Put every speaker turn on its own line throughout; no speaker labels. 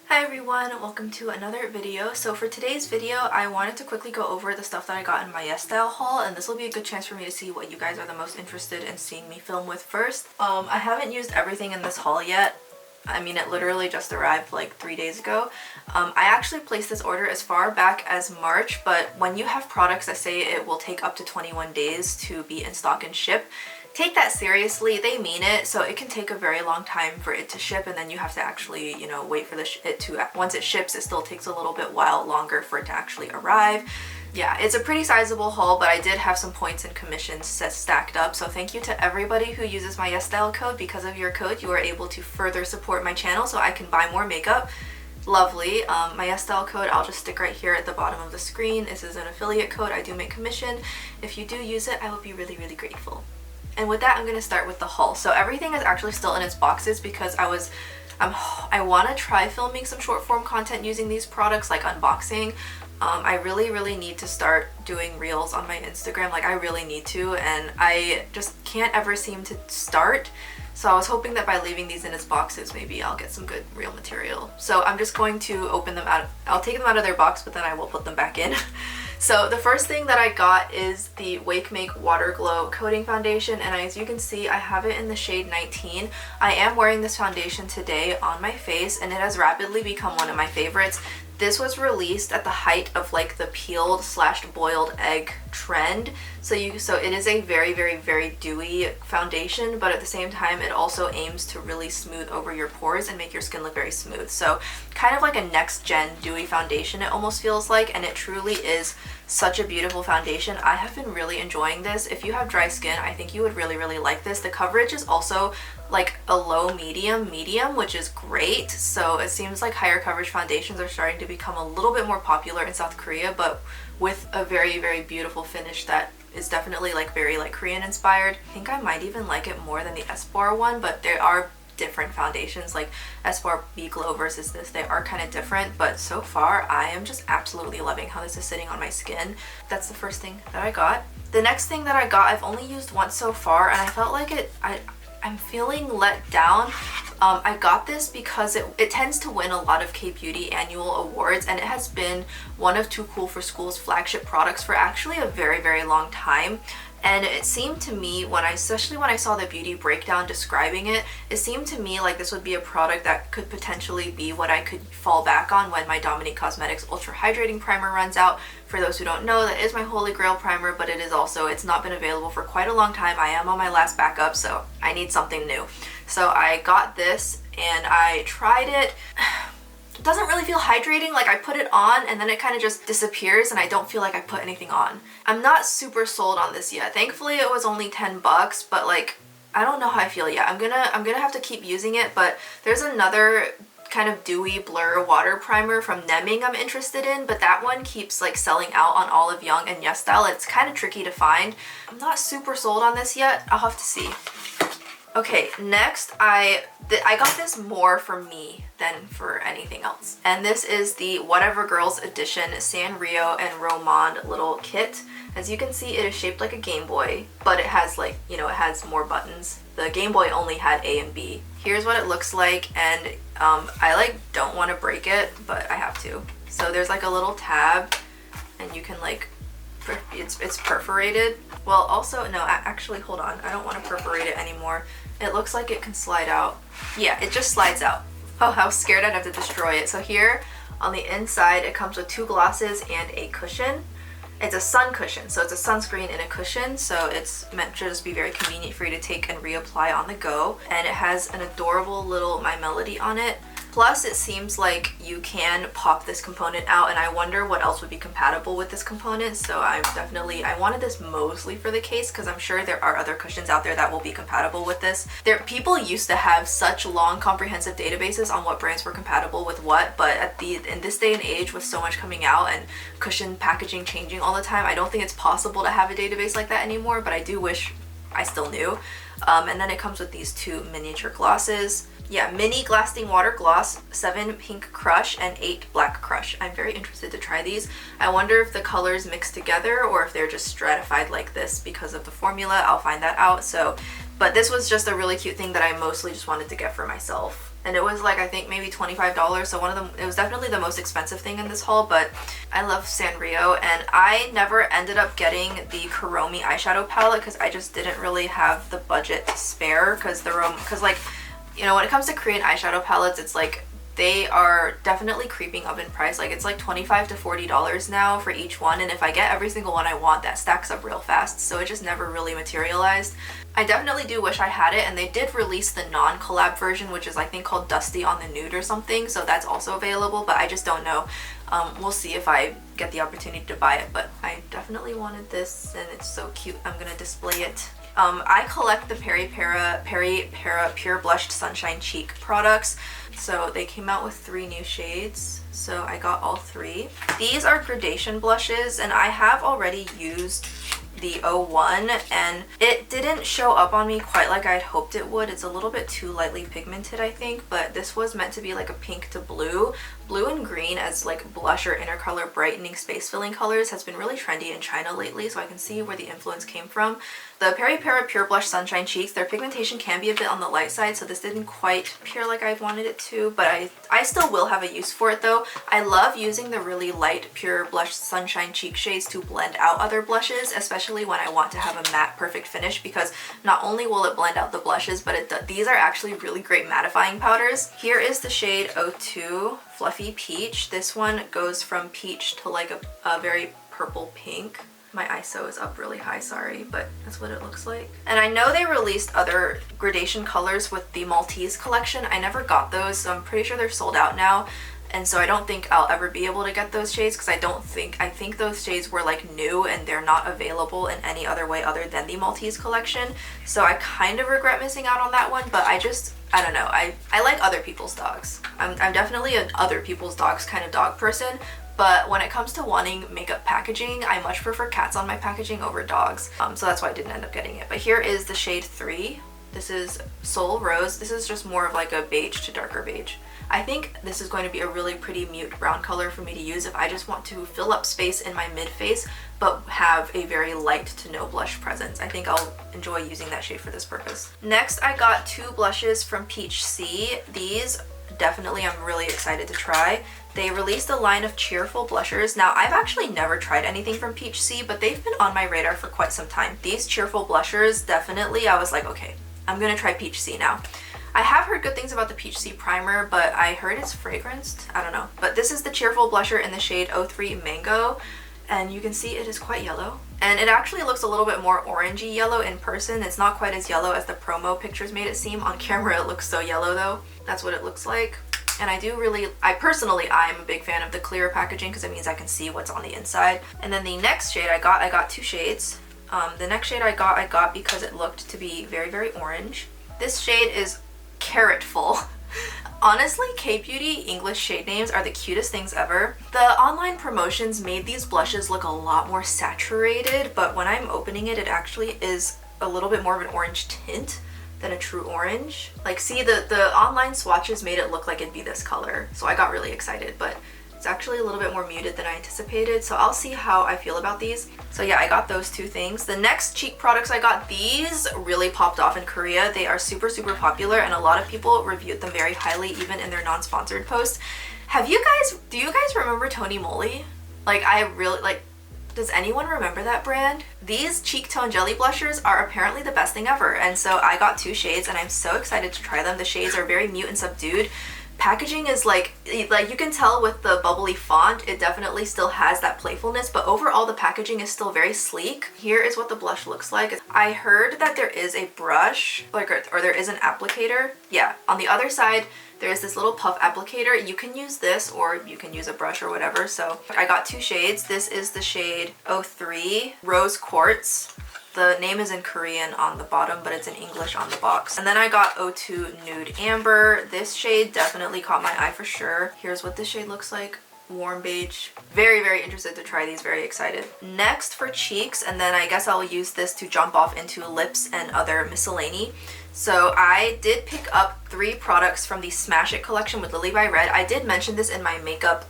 Hi everyone, welcome to another video. So for today's video, I wanted to quickly go over the stuff that I got in my YesStyle haul, and this will be a good chance for me to see what you guys are the most interested in seeing me film with first. I haven't used everything in this haul yet. I mean, it literally just arrived like 3 days ago. I actually placed this order as far back as March, but when you have products that say it will take up to 21 days to be in stock and ship, take that seriously. They mean it, so it can take a very long time for it to ship, and then you have to actually, you know, wait for once it ships, it still takes a little bit while longer for it to actually arrive. Yeah, it's a pretty sizable haul, but I did have some points and commissions stacked up, so thank you to everybody who uses my YesStyle code. Because of your code, you are able to further support my channel so I can buy more makeup. Lovely. My YesStyle code I'll just stick right here at the bottom of the screen. This is an affiliate code. I do make commission. If you do use it, I will be really, really grateful. And with that, I'm going to start with the haul. So everything is actually still in its boxes because I want to try filming some short form content using these products, like unboxing. I really need to start doing reels on my Instagram. Like, I really need to, and I just can't ever seem to start. So I was hoping that by leaving these in its boxes, maybe I'll get some good reel material. So I'm just going to open them out. I'll take them out of their box, but then I will put them back in. So the first thing that I got is the WAKEMAKE Water Glow Coating Foundation, and as you can see, I have it in the shade 19. I am wearing this foundation today on my face, and it has rapidly become one of my favorites. This was released at the height of like the peeled / boiled egg trend. So it is a very dewy foundation, but at the same time it also aims to really smooth over your pores and make your skin look very smooth. So kind of like a next gen dewy foundation, it almost feels like, and it truly is such a beautiful foundation. I have been really enjoying this. If you have dry skin, I think you would really like this. The coverage is also like a low medium, which is great. So it seems like higher coverage foundations are starting to become a little bit more popular in South Korea, but with a very beautiful finish that is definitely like very like Korean inspired. I think I might even like it more than the Espoir one, but there are different foundations, like Espoir B Glow versus this. They are kind of different, but so far I am just absolutely loving how this is sitting on my skin. That's the first thing that I got. The next thing that I got, I've only used once so far, and I felt like I'm feeling let down. I got this because it tends to win a lot of K-Beauty annual awards, and it has been one of Too Cool for School's flagship products for actually a very long time. And it seemed to me, especially when I saw the beauty breakdown describing it, it seemed to me like this would be a product that could potentially be what I could fall back on when my Dominique Cosmetics Ultra Hydrating Primer runs out. For those who don't know, that is my holy grail primer, but it's not been available for quite a long time. I am on my last backup, so I need something new. So I got this and I tried it. It doesn't really feel hydrating. Like, I put it on and then it kind of just disappears and I don't feel like I put anything on. I'm not super sold on this yet. Thankfully it was only 10 bucks, but like, I don't know how I feel yet. I'm gonna have to keep using it, but there's another kind of dewy blur water primer from Nemming I'm interested in, but that one keeps like selling out on Olive Young and YesStyle. It's kind of tricky to find. I'm not super sold on this yet. I'll have to see. Okay, next I got this more for me than for anything else. And this is the Whatever Girls Edition Sanrio and Romand little kit. As you can see, it is shaped like a Game Boy, but it has like, you know, it has more buttons. The Game Boy only had A and B. Here's what it looks like, and I like don't want to break it, but I have to. So there's like a little tab, and you can like, it's perforated. Well, also, no, actually, hold on. I don't want to perforate it anymore. It looks like it can slide out. Yeah, it just slides out. Oh, how scared I'd have to destroy it. So here on the inside, it comes with 2 glosses and a cushion. It's a sun cushion, so it's a sunscreen and a cushion, so it's meant to just be very convenient for you to take and reapply on the go. And it has an adorable little My Melody on it. Plus, it seems like you can pop this component out, and I wonder what else would be compatible with this component. So I wanted this mostly for the case, because I'm sure there are other cushions out there that will be compatible with this. People used to have such long, comprehensive databases on what brands were compatible with what, but in this day and age, with so much coming out and cushion packaging changing all the time, I don't think it's possible to have a database like that anymore, but I do wish I still knew. And then it comes with these 2 miniature glosses. Yeah, mini Lasting Water Gloss, 7 Pink Crush, and 8 Black Crush. I'm very interested to try these. I wonder if the colors mix together or if they're just stratified like this because of the formula. I'll find that out. But this was just a really cute thing that I mostly just wanted to get for myself. and it was like I think maybe $25, so it was definitely the most expensive thing in this haul. But I love Sanrio, and I never ended up getting the Kuromi eyeshadow palette because I just didn't really have the budget to spare, because like, you know, when it comes to Korean eyeshadow palettes, it's like they are definitely creeping up in price. Like it's like $25 to $40 now for each one, and if I get every single one I want, that stacks up real fast, so it just never really materialized. I definitely do wish I had it, and they did release the non-collab version, which is I think called Dusty on the Nude or something, so that's also available, but I just don't know. We'll see if I get the opportunity to buy it, but I definitely wanted this, and it's so cute. I'm gonna display it. I collect the Peripera Pure Blushed Sunshine Cheek products. So they came out with 3 new shades, so I got all 3. These are gradation blushes, and I have already used the 01, and it didn't show up on me quite like I'd hoped it would. It's a little bit too lightly pigmented, I think, but this was meant to be like a pink to blue. Blue and green as like blush or inner color brightening space filling colors has been really trendy in China lately, so I can see where the influence came from. The Peripera Pure Blush Sunshine Cheeks, their pigmentation can be a bit on the light side, so this didn't quite appear like I wanted it to, but I still will have a use for it though. I love using the really light Pure Blush Sunshine Cheek shades to blend out other blushes, especially when I want to have a matte perfect finish, because not only will it blend out the blushes, but these are actually really great mattifying powders. Here is the shade 02 Fluffy Peach. This one goes from peach to like a very purple pink. My ISO is up really high, sorry, but that's what it looks like. And I know they released other gradation colors with the Maltese collection. I never got those, so I'm pretty sure they're sold out now. And so I don't think I'll ever be able to get those shades, because I think those shades were like new and they're not available in any other way other than the Maltese collection. So I kind of regret missing out on that one, but I don't know. I like other people's dogs. I'm definitely an other people's dogs kind of dog person. But when it comes to wanting makeup packaging, I much prefer cats on my packaging over dogs. So that's why I didn't end up getting it. But here is the shade 3. This is Soul Rose. This is just more of like a beige to darker beige. I think this is going to be a really pretty mute brown color for me to use if I just want to fill up space in my mid face but have a very light to no blush presence. I think I'll enjoy using that shade for this purpose. Next, I got 2 blushes from Peach C. These definitely I'm really excited to try. They released a line of Cheerful blushers. Now, I've actually never tried anything from Peach C, but they've been on my radar for quite some time. These Cheerful blushers, definitely, I was like, okay, I'm gonna try Peach C now. I have heard good things about the Peach C primer, but I heard it's fragranced. I don't know. But this is the Cheerful blusher in the shade 03 Mango, and you can see it is quite yellow. And it actually looks a little bit more orangey yellow in person. It's not quite as yellow as the promo pictures made it seem. On camera, it looks so yellow though. That's what it looks like. And I'm a big fan of the clear packaging because it means I can see what's on the inside. And then the next shade I got 2 shades. The next shade I got because it looked to be very, very orange. This shade is Carrotful. Honestly, K-Beauty English shade names are the cutest things ever. The online promotions made these blushes look a lot more saturated, but when I'm opening it, it actually is a little bit more of an orange tint than a true orange. Like, see, the online swatches made it look like it'd be this color, so I got really excited, but it's actually a little bit more muted than I anticipated, so I'll see how I feel about these. So yeah, I got those 2 things. The next cheek products I got, these really popped off in Korea. They are super, super popular, and a lot of people reviewed them very highly, even in their non-sponsored posts. Do you guys remember TONYMOLY? Does anyone remember that brand? These cheek tone jelly blushers are apparently the best thing ever, and so I got 2 shades and I'm so excited to try them. The shades are very mute and subdued. Packaging is like you can tell with the bubbly font, it definitely still has that playfulness, but overall the packaging is still very sleek. Here is what the blush looks like. I heard that there is a brush, or there is an applicator. Yeah, on the other side, there is this little puff applicator. You can use this or you can use a brush or whatever. So I got 2 shades. This is the shade 03 Rose Quartz. The name is in Korean on the bottom, but it's in English on the box. And then I got 02 Nude Amber. This shade definitely caught my eye for sure. Here's what this shade looks like. Warm beige. Very, very interested to try these, very excited. Next for cheeks, and then I guess I'll use this to jump off into lips and other miscellany. So I did pick up 3 products from the Smash It collection with Lily by Red. I did mention this in my makeup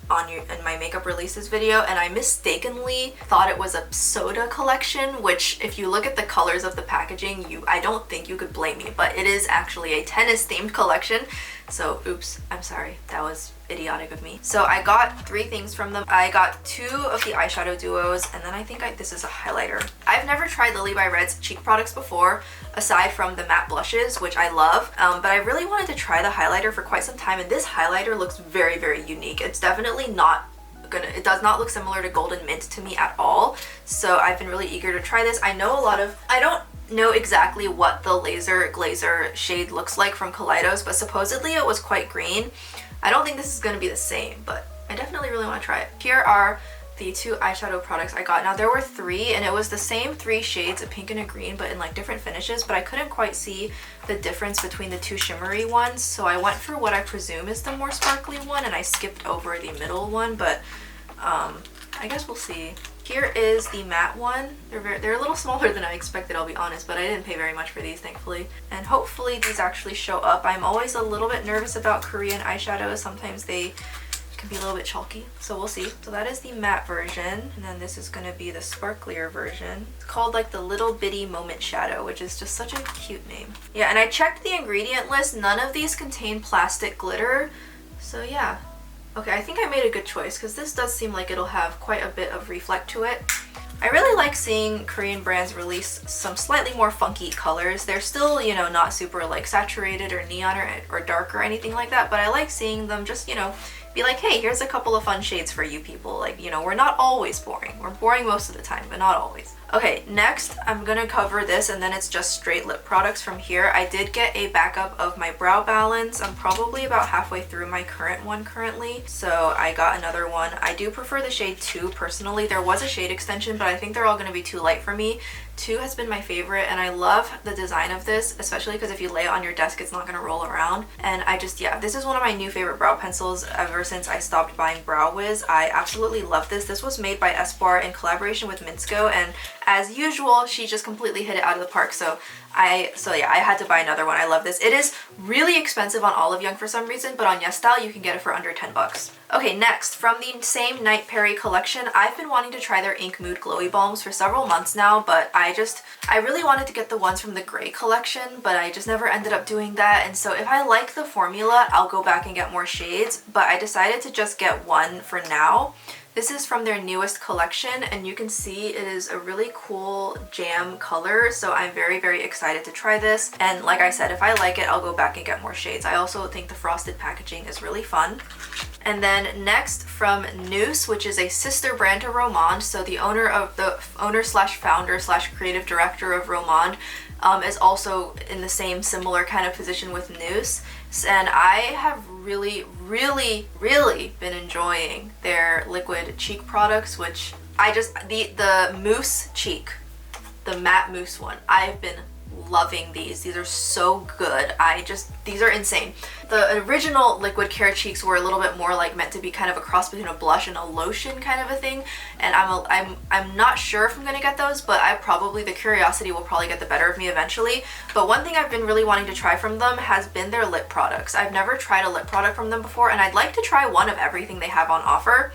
releases video, and I mistakenly thought it was a soda collection, which if you look at the colors of the packaging, I don't think you could blame me, but it is actually a tennis themed collection. So oops, I'm sorry, that was idiotic of me. So I got 3 things from them. I got 2 of the eyeshadow duos, and then I think this is a highlighter. I've never tried Lily by Red's cheek products before, aside from the matte blushes, which I love, but I really wanted to try the highlighter for quite some time, and this highlighter looks very, very unique. It's definitely not it does not look similar to Golden Mint to me at all, so I've been really eager to try this. I don't know exactly what the Laser Glazer shade looks like from Kaleidos, but supposedly it was quite green. I don't think this is going to be the same, but I definitely really want to try it. Here are the 2 eyeshadow products I got. Now there were 3, and it was the same 3 shades, a pink and a green, but in like different finishes, but I couldn't quite see the difference between the 2 shimmery ones, so I went for what I presume is the more sparkly one, and I skipped over the middle one, but I guess we'll see. Here is the matte one. They're a little smaller than I expected, I'll be honest, but I didn't pay very much for these, thankfully. And hopefully these actually show up. I'm always a little bit nervous about Korean eyeshadows. Sometimes they can be a little bit chalky, so we'll see. So that is the matte version, and then this is going to be the sparklier version. It's called like the Little Bitty Moment Shadow, which is just such a cute name. Yeah, and I checked the ingredient list. None of these contain plastic glitter, so yeah. Okay, I think I made a good choice because this does seem like it'll have quite a bit of reflect to it. I really like seeing Korean brands release some slightly more funky colors. They're still, you know, not super like saturated or neon or dark or anything like that, but I like seeing them just, you know, be like, hey, here's a couple of fun shades for you people. Like, you know, we're not always boring. We're boring most of the time, but not always. Okay, next I'm gonna cover this, and then it's just straight lip products from here. I did get a backup of my brow balance. I'm probably about halfway through my current one currently, so I got another one. I do prefer the shade 2 personally. There was a shade extension, but I think they're all gonna be too light for me. 2 has been my favorite, and I love the design of this, especially because if you lay it on your desk, it's not gonna roll around. And yeah, this is one of my new favorite brow pencils ever since I stopped buying Brow Wiz. I absolutely love this. This was made by Espoir in collaboration with Minsko, and as usual, she just completely hit it out of the park. So yeah, I had to buy another one. I love this. It is really expensive on Olive Young for some reason, but on YesStyle you can get it for under 10 bucks. Okay, next, from the same Night Perry collection, I've been wanting to try their Ink Mood Glowy Balms for several months now, but I really wanted to get the ones from the gray collection, but I just never ended up doing that. And so if I like the formula, I'll go back and get more shades, but I decided to just get one for now. This is from their newest collection, and you can see it is a really cool jam color, so I'm very, very excited to try this. And like I said, if I like it, I'll go back and get more shades. I also think the frosted packaging is really fun. And then next, from Nuse, which is a sister brand to Romand, so the owner slash founder slash creative director of Romand is also in the same similar kind of position with Nuse. And I have really, really, really been enjoying their liquid cheek products, which the mousse cheek, the matte mousse one, I've been loving these. These are so good. These are insane. The original liquid Care cheeks were a little bit more like meant to be kind of a cross between a blush and a lotion kind of a thing, and I'm not sure if I'm gonna get those, but the curiosity will probably get the better of me eventually. But one thing I've been really wanting to try from them has been their lip products. I've never tried a lip product from them before, and I'd like to try one of everything they have on offer.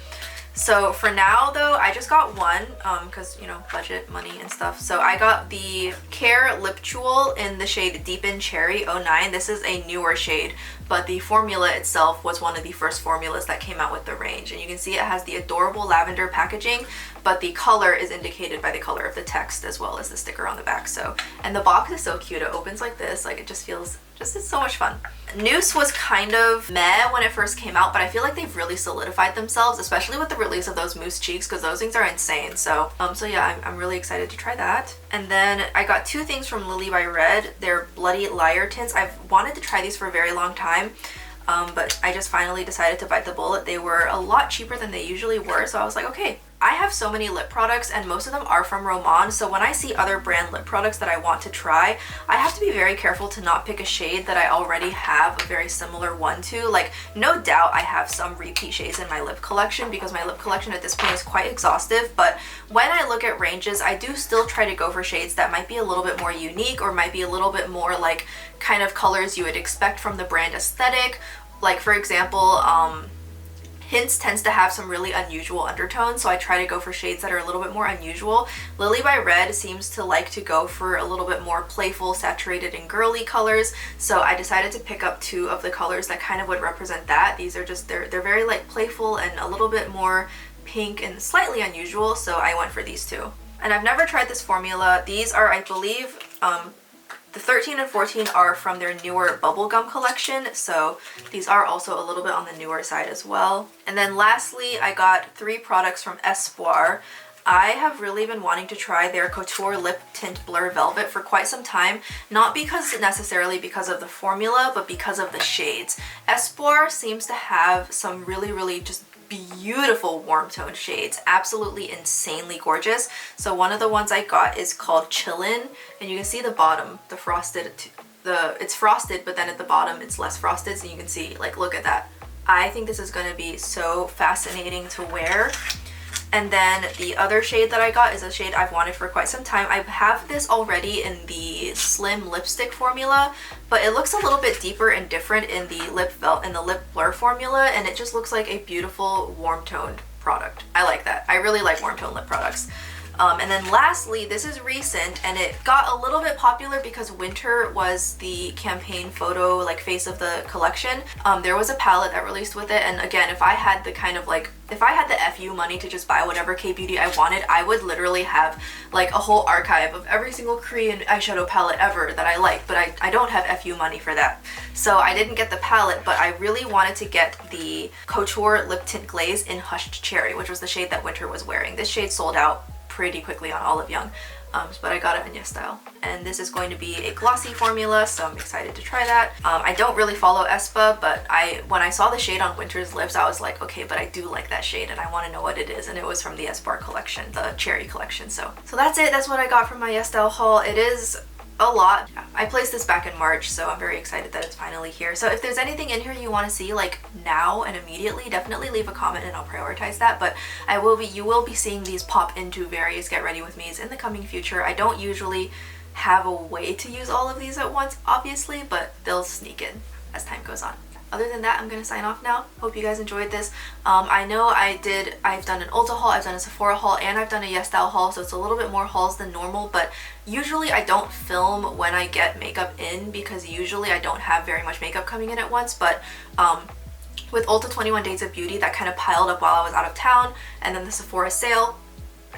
So for now though, I just got one because, you know, budget, money and stuff. So I got the Care Liptual in the shade Deepen Cherry 09. This is a newer shade, but the formula itself was one of the first formulas that came out with the range. And you can see it has the adorable lavender packaging, but the color is indicated by the color of the text as well as the sticker on the back. So, and the box is so cute. It opens like this, like it just feels, it's so much fun. Nuse was kind of meh when it first came out, but I feel like they've really solidified themselves, especially with the release of those mousse cheeks, because those things are insane. So yeah, I'm really excited to try that. And then I got 2 things from Lily by Red. They're Bloody Liar tints. I've wanted to try these for a very long time, but I just finally decided to bite the bullet. They were a lot cheaper than they usually were, so I was like, okay, I have so many lip products and most of them are from Roman, so when I see other brand lip products that I want to try, I have to be very careful to not pick a shade that I already have a very similar one to. Like, no doubt I have some repeat shades in my lip collection because my lip collection at this point is quite exhaustive, but when I look at ranges, I do still try to go for shades that might be a little bit more unique or might be a little bit more like kind of colors you would expect from the brand aesthetic. Like, for example, Hints tends to have some really unusual undertones, so I try to go for shades that are a little bit more unusual. Lilybyred seems to like to go for a little bit more playful, saturated, and girly colors, so I decided to pick up 2 of the colors that kind of would represent that. These are just, they're very like playful and a little bit more pink and slightly unusual, so I went for these 2. And I've never tried this formula. These are, I believe, the 13 and 14 are from their newer bubblegum collection, so these are also a little bit on the newer side as well. And then lastly, I got 3 products from Espoir. I have really been wanting to try their Couture Lip Tint Blur Velvet for quite some time, not necessarily because of the formula, but because of the shades. Espoir seems to have some really just beautiful warm toned shades, absolutely insanely gorgeous. So one of the ones I got is called Chillin', and you can see the bottom, the frosted, it's frosted, but then at the bottom it's less frosted, so you can see, like, look at that. I think this is going to be so fascinating to wear. And then the other shade that I got is a shade I've wanted for quite some time. I have this already in the Slim Lipstick formula, but it looks a little bit deeper and different in the lip blur formula, and it just looks like a beautiful warm toned product. I like that. I really like warm toned lip products. And then lastly, this is recent and it got a little bit popular because winter was the campaign photo, like face of the collection. There was a palette that released with it, and again, if I had the kind of like, if I had the FU money to just buy whatever K-beauty I wanted, I would literally have like a whole archive of every single Korean eyeshadow palette ever that I like, but I don't have FU money for that. So I didn't get the palette, but I really wanted to get the Couture Lip Tint Glaze in Hushed Cherry, which was the shade that Winter was wearing. This shade sold out pretty quickly on Olive Young, but I got it in YesStyle. And this is going to be a glossy formula, so I'm excited to try that. I don't really follow aespa, but when I saw the shade on Winter's lips, I was like, okay, but I do like that shade and I want to know what it is, and it was from the Espoir collection, the Cherry collection. So that's it. That's what I got from my YesStyle haul. It is a lot. I placed this back in March, so I'm very excited that it's finally here. So if there's anything in here you want to see like now and immediately, definitely leave a comment and I'll prioritize that. But you will be seeing these pop into various Get Ready With Me's in the coming future. I don't usually have a way to use all of these at once, obviously, but they'll sneak in as time goes on. Other than that, I'm gonna sign off now. Hope you guys enjoyed this. I know I've done an Ulta haul, I've done a Sephora haul, and I've done a YesStyle haul, so it's a little bit more hauls than normal, but usually I don't film when I get makeup in because usually I don't have very much makeup coming in at once, but with Ulta 21 Days of Beauty, that kind of piled up while I was out of town, and then the Sephora sale,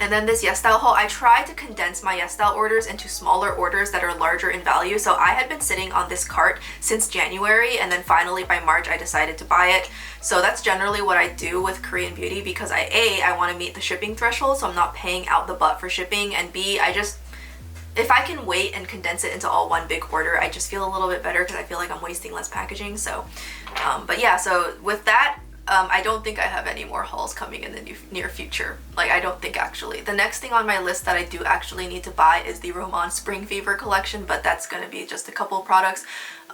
and then this YesStyle haul. I tried to condense my YesStyle orders into smaller orders that are larger in value. So I had been sitting on this cart since January, and then finally by March I decided to buy it. So that's generally what I do with Korean beauty because I want to meet the shipping threshold, so I'm not paying out the butt for shipping, and B, if I can wait and condense it into all one big order, I just feel a little bit better because I feel like I'm wasting less packaging. So, but yeah, so with that, I don't think I have any more hauls coming in the near future. Like, I don't think actually. The next thing on my list that I do actually need to buy is the Roman Spring Fever collection, but that's going to be just a couple of products.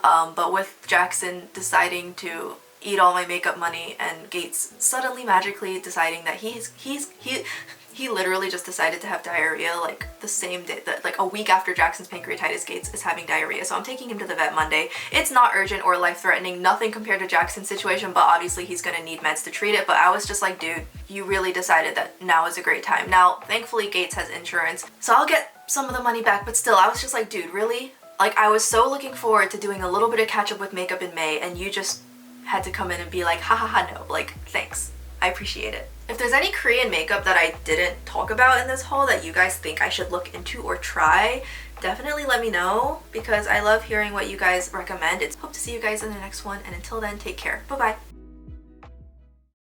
But with Jackson deciding to eat all my makeup money and Gates suddenly magically deciding that he literally just decided to have diarrhea like the same day, like a week after Jackson's pancreatitis, Gates is having diarrhea. So I'm taking him to the vet Monday. It's not urgent or life-threatening, nothing compared to Jackson's situation, but obviously he's gonna need meds to treat it. But I was just like, dude, you really decided that now is a great time. Now, thankfully Gates has insurance, so I'll get some of the money back, but still, I was just like, dude, really? Like, I was so looking forward to doing a little bit of catch up with makeup in May, and you just had to come in and be like, ha ha ha, no, like, thanks. I appreciate it. If there's any Korean makeup that I didn't talk about in this haul that you guys think I should look into or try, definitely let me know because I love hearing what you guys recommend. Hope to see you guys in the next one, and until then, take care. Bye-bye.